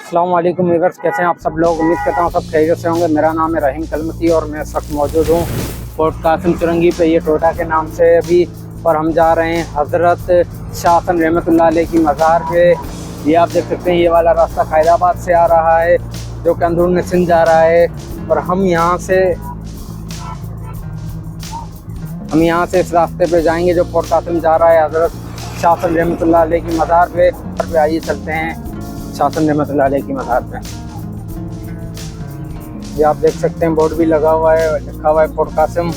अस्सलाम वालेकुम व्यूअर्स, कैसे हैं आप सब लोग। उम्मीद करता हूँ सब खैरियत से होंगे। मेरा नाम है रहीम कलमती और मैं इस वक्त मौजूद हूँ फोर्ट कासिम चुरंगी पे, ये टोटा के नाम से अभी। और हम जा रहे हैं हज़रत शाह हसन रहमतुल्लाह अलैह की मज़ार पे। ये आप देख सकते हैं, ये वाला रास्ता खैराबाद से आ रहा है जो कि अंदरून सिंध जा रहा है। और हम यहाँ से इस रास्ते पे जाएंगे जो फोर्ट कासिम जा रहा है हज़रत शाह हसन रहमतुल्लाह अलैह की मज़ार पे। आइए चलते हैं शाह हसन रहमतुल्लाह अलैह की मज़ार पे। ये आप देख सकते हैं बोर्ड भी लगा हुआ है, लिखा हुआ है फोर्ट कासिम।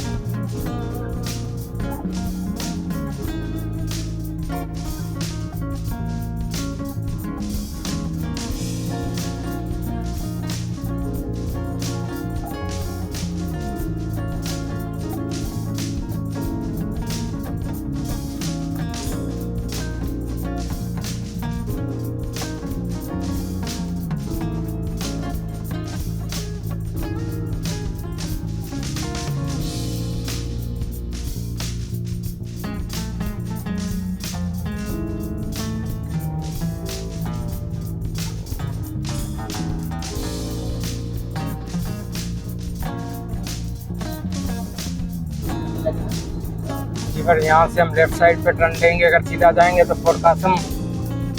फिर यहाँ से हम लेफ़्ट साइड पे टर्न लेंगे। अगर सीधा जाएंगे तो फोर्ट कासिम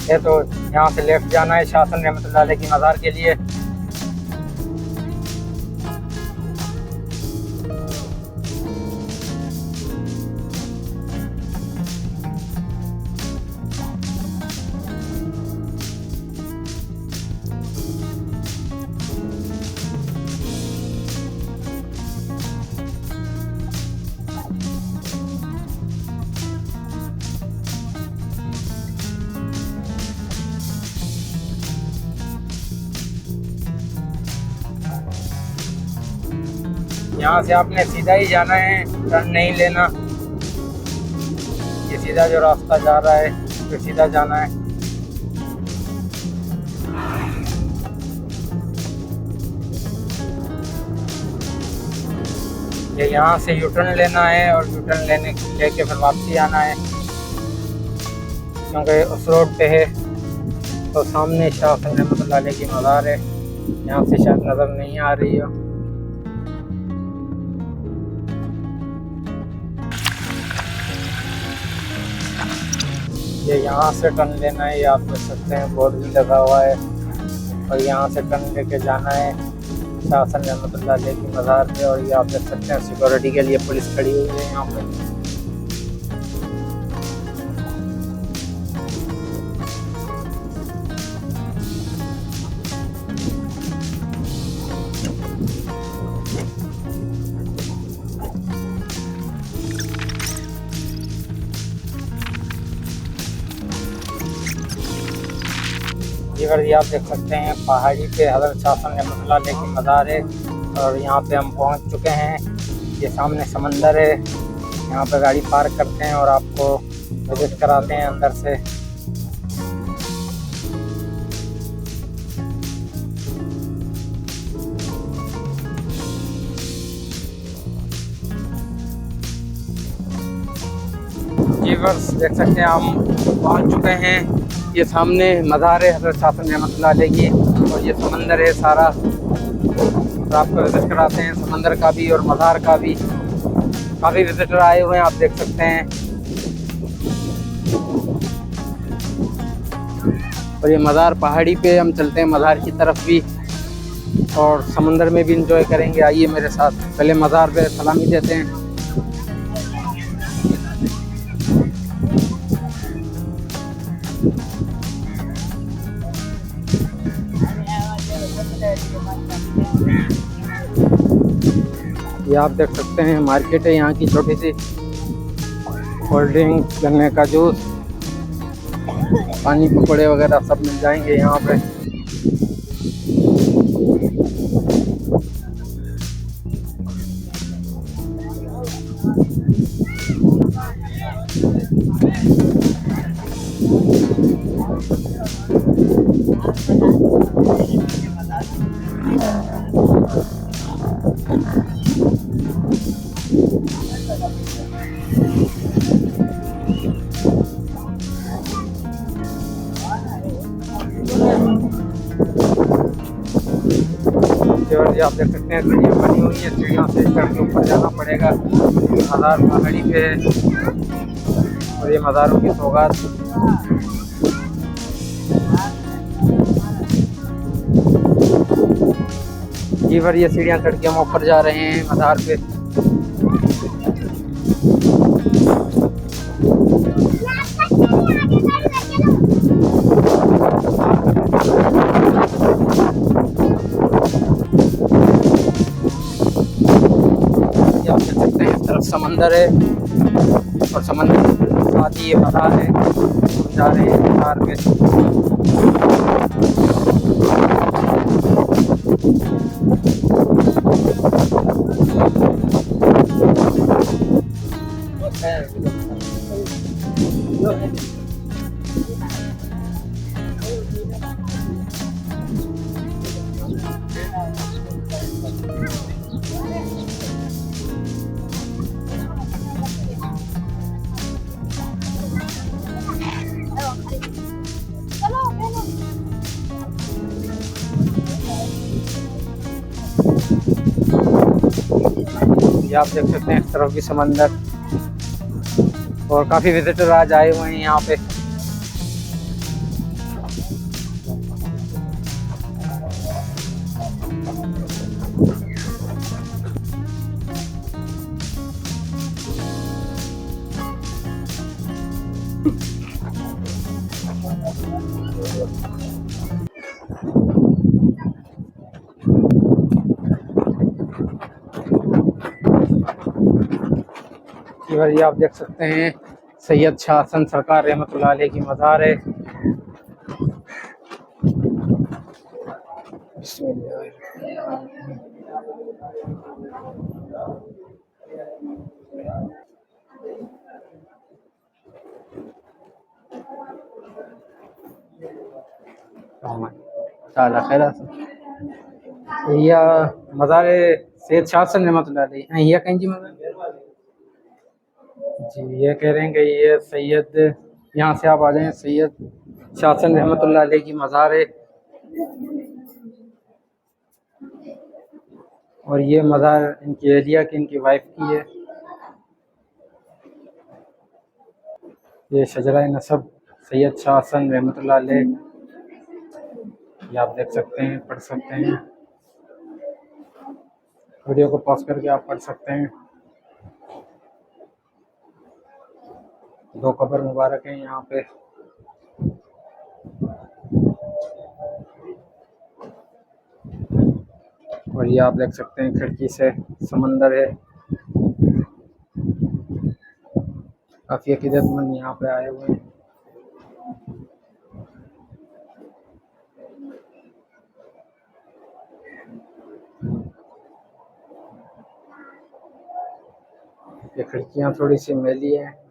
है, तो यहाँ से लेफ़्ट जाना है शाह हसन रहमतुल्लाह अलैह की मज़ार के लिए। यहाँ से आपने सीधा ही जाना है, टर्न नहीं लेना। ये सीधा जो रास्ता जा रहा है तो सीधा जाना है। ये यहाँ से यू टर्न लेना है और यू टर्न लेके फिर वापसी आना है, क्योंकि उस रोड पे है। तो सामने शाह हसन रहमतुल्लाह अलैह की मज़ार है, यहाँ से शायद नज़र नहीं आ रही हो। ये यहाँ से टर्न लेना है, ये आप देख सकते हैं बोर्ड भी लगा हुआ है। और यहाँ से टर्न लेके जाना है शाह हसन रहमतुल्लाह अलैह की मज़ार पे। और ये आप देख सकते हैं सिक्योरिटी के लिए पुलिस खड़ी हुई है यहाँ पे। ये आप देख सकते हैं पहाड़ी पे हज़रत शाह हसन रहमतुल्लाह अलैह की मज़ार है। और यहाँ पे हम पहुँच चुके हैं। ये सामने समंदर है, यहाँ पे गाड़ी पार्क करते हैं और आपको विजिट कराते हैं अंदर से। ये बस देख सकते हैं हम पहुँच चुके हैं। ये सामने मज़ार है हज़रत शाह हसन रहमतुल्लाह अलैह की, और ये समंदर है सारा। तो आपको विज़िट कराते हैं समंदर का भी और मज़ार का भी। काफ़ी विज़िटर आए हुए हैं, आप देख सकते हैं। और ये मज़ार पहाड़ी पे हम चलते हैं मज़ार की तरफ भी, और समंदर में भी इंजॉय करेंगे। आइए मेरे साथ, पहले मज़ार पे सलामी देते हैं। ये आप देख सकते हैं मार्केट है यहाँ की छोटी सी। कोल्ड ड्रिंक, गन्ने का जूस, पानी पकौड़े वगैरह सब मिल जाएंगे यहाँ पे। और ये आप देख सकते हैं सीढ़ियाँ बनी हुई हैं, सीढ़ियों से चढ़ के ऊपर जाना पड़ेगा। मज़ार पहाड़ी पे है और ये मज़ारों की सौगात। जी पर ये सीढ़ियाँ चढ़ के हम ऊपर जा रहे हैं मज़ार पे। आप देख सकते हैं इस तरफ समंदर है और समंदर के साथ ही ये मज़ार है। हम जा रहे हैं मज़ार पे। ये आप देख सकते हैं इस तरफ भी समंदर और काफ़ी विजिटर आज आए हुए हैं यहाँ पे। ये आप देख सकते हैं सैयद शाह हसन सरकार रहमतुल्लाह अलैह की मज़ार है। या मज़ार सैयद शाह हसन रहमतुल्लाह अलैह या कहीं जी मज़ार जी। ये कह रहे हैं कि ये सैयद, यहाँ से आप आ जाएं, सैयद शाह हसन रहमतुल्लाह अलैह की मज़ार है और ये मज़ार इनकी एहलिया की, इनकी वाइफ की है। ये शजरा नसब सैयद शाह हसन रहमतुल्लाह अलैह, ये आप देख सकते हैं, पढ़ सकते हैं। वीडियो को पॉज करके आप पढ़ सकते हैं। 2 कब्र मुबारक हैं यहाँ पे। और ये आप देख सकते हैं खिड़की से समंदर है। काफ़ी अकीदतमंद यहाँ पे आए हुए हैं। ये खिड़कियाँ थोड़ी सी मैली हैं।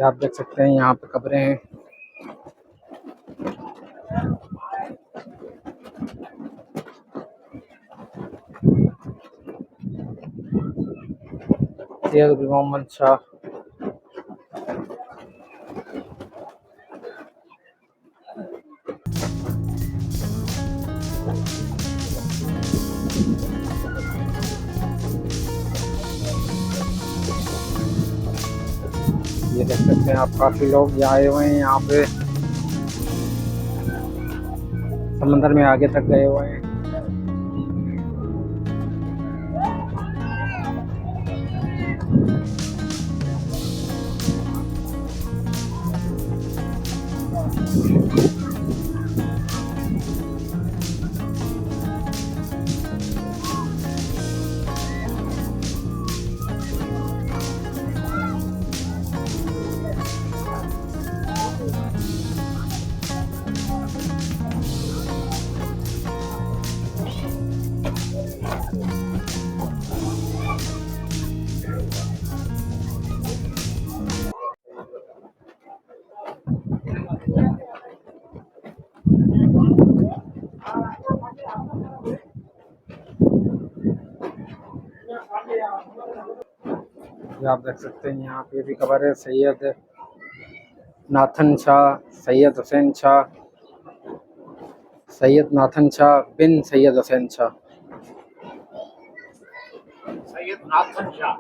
आप देख सकते हैं यहाँ पे कब्रें हैं। सैयद मोहम्मद शाह, ये देख सकते हैं आप, काफ़ी लोग यहाँ आए हुए हैं। यहाँ पे समंदर में आगे तक गए हुए हैं। ये आप देख सकते हैं यहाँ पे भी कबर है सैयद नाथन शाह, सैयद हुसैन शाह, सैयद नाथन शाह बिन सैयद हुसैन शाह। सैयद नाथन शाह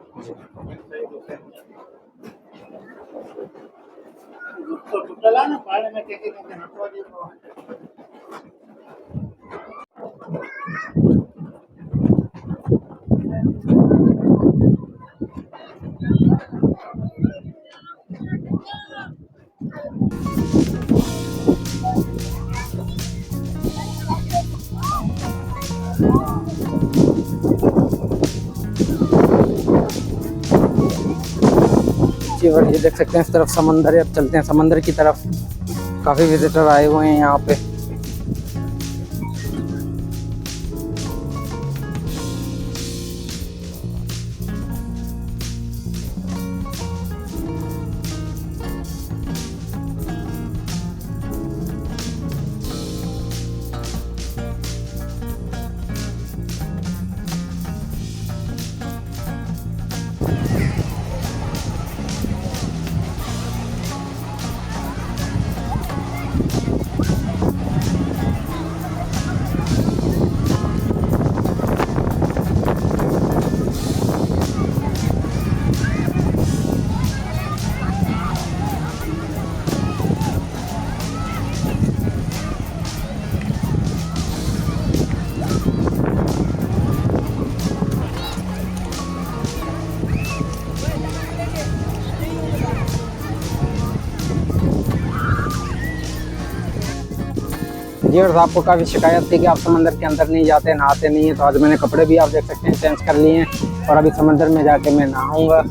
तो टुटला ना पाड़े में के हटवा दियो। जी और ये देख सकते हैं इस तरफ समंदर है। अब चलते हैं समंदर की तरफ। काफ़ी विजिटर आए हुए हैं यहाँ पे। जी और आपको काफ़ी शिकायत थी कि आप समंदर के अंदर नहीं जाते, नहाते नहीं हैं, तो आज मैंने कपड़े भी आप देख सकते हैं चेंज कर लिए हैं और अभी समंदर में जाके मैं नहाऊंगा।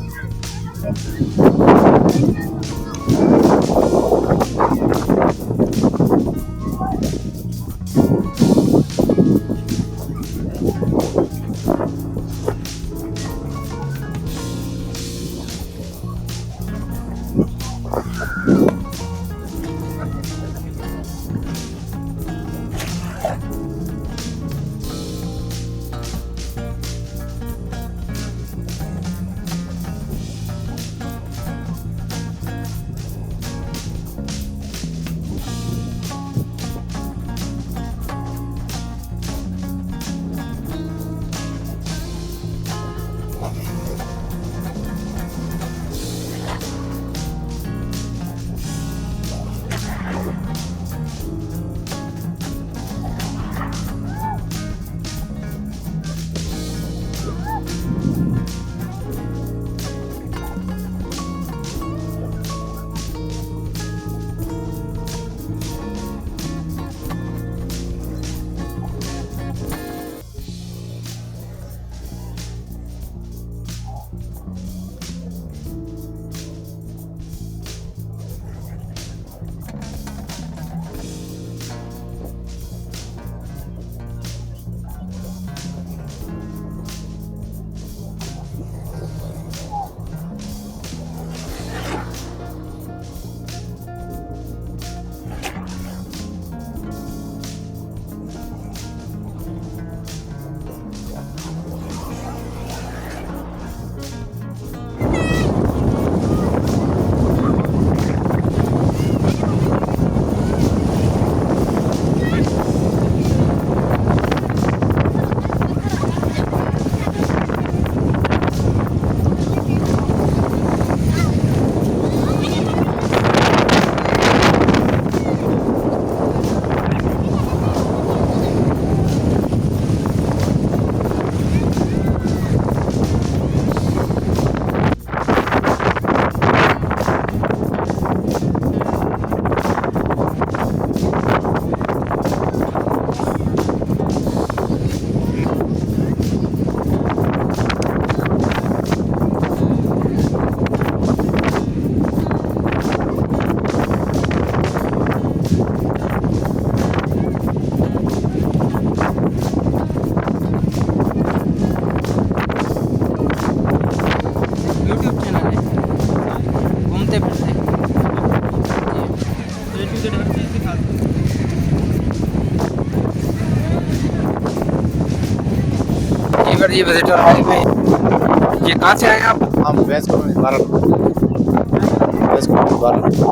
ये विजिटर हाईवे ये कहाँ से आए आप? हम भैंस को 12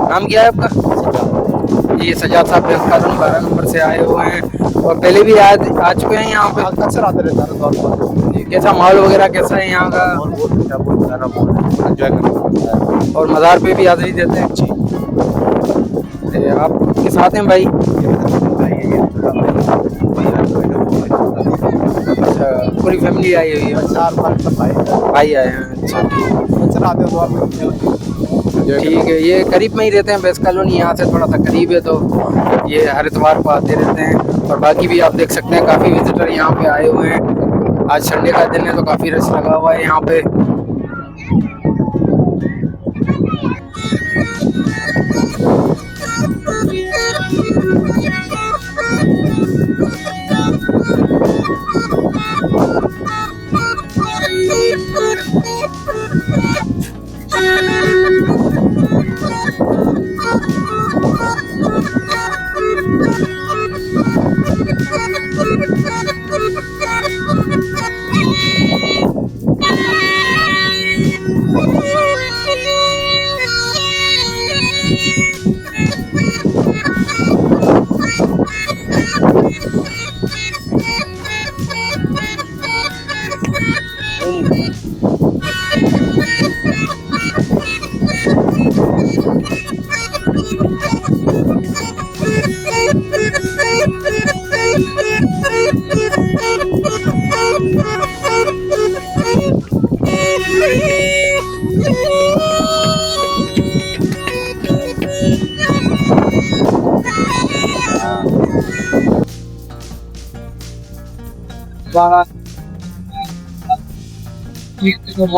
नाम क्या है आपका? ये सजाद साहब भैंस कॉलोनी 12 नंबर से आए हुए हैं और पहले भी आ चुके हैं यहाँ पे। अक्सर आते रहते हैं दौर पर। जी, कैसा माहौल वगैरह कैसा है यहाँ का? और बहुत अच्छा, बहुत प्यारा माहौल है, एंजॉय करते हैं। और मज़ार पे भी हाजिरी देते हैं? जी आप किस साथ हैं भाई? अच्छा, पूरी फैमिली आई हुई है? 4-5 भाई आए हैं, अच्छा अक्सर आते हैं दौर पर। ठीक है। ये करीब में ही रहते हैं भैंस कॉलोनी, यहाँ से थोड़ा सा करीब है, तो ये हर इतवार को आते रहते हैं। और बाकी भी आप देख सकते हैं काफ़ी विजिटर यहाँ पे आए हुए हैं। आज संडे का दिन है तो काफ़ी रश लगा हुआ है यहाँ पे।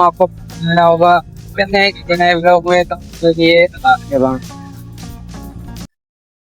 आपको होगा कहते हैं कि नए ब्लॉग में तो ये